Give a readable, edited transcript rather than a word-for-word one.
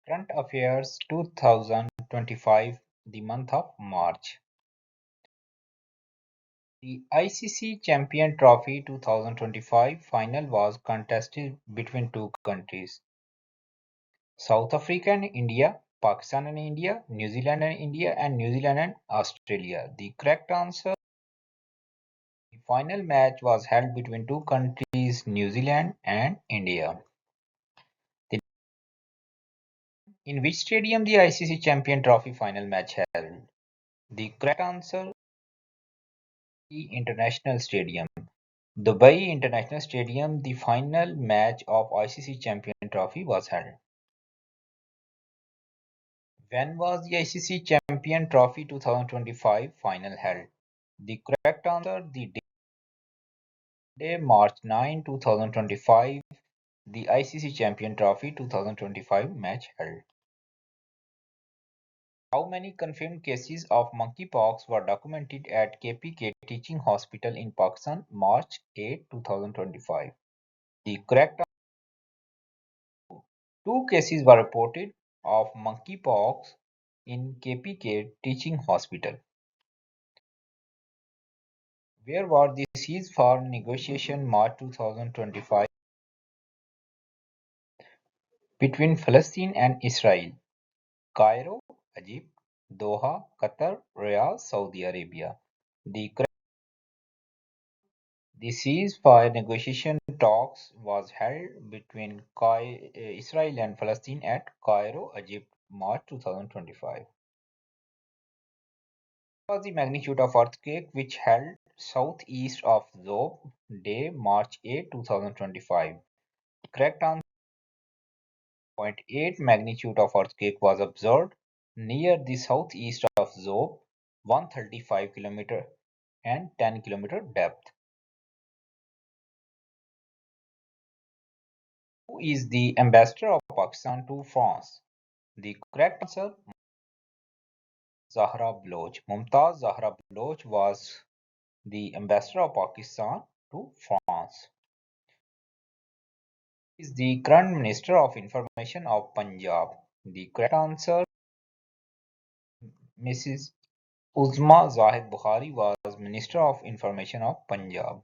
Current Affairs 2025, the month of March. The ICC Champion Trophy 2025 final was contested between two countries, South Africa and India, Pakistan and India, New Zealand and India, and New Zealand and Australia. The correct answer: the final match was held between two countries, New Zealand and India. In which stadium the ICC Champion Trophy final match held? The correct answer: the International Stadium. Dubai International Stadium, the final match of ICC Champion Trophy was held. When was the ICC Champion Trophy 2025 final held? The correct answer: the day March 9, 2025, the ICC Champion Trophy 2025 match held. How many confirmed cases of monkeypox were documented at KPK Teaching Hospital in Pakistan March 8, 2025? The correct answer: two cases were reported of monkeypox in KPK Teaching Hospital. Where were the ceasefire negotiations March 2025 between Palestine and Israel? Cairo, Egypt; Doha, Qatar; Riyadh, Saudi Arabia. The ceasefire negotiation talks was held between Israel and Palestine at Cairo, Egypt, March 2025. What was the magnitude of earthquake which held southeast of Zob day March 8, 2025? Correct answer: 0.8 magnitude of earthquake was observed near the southeast of Zob, 135 km and 10 km depth. Who is the ambassador of Pakistan to France? The correct answer: Zahra Baloch. Mumtaz Zahra Baloch was the ambassador of Pakistan to France. Who is the current Minister of Information of Punjab? The correct answer: Mrs. Uzma Zahid Bukhari was Minister of Information of Punjab.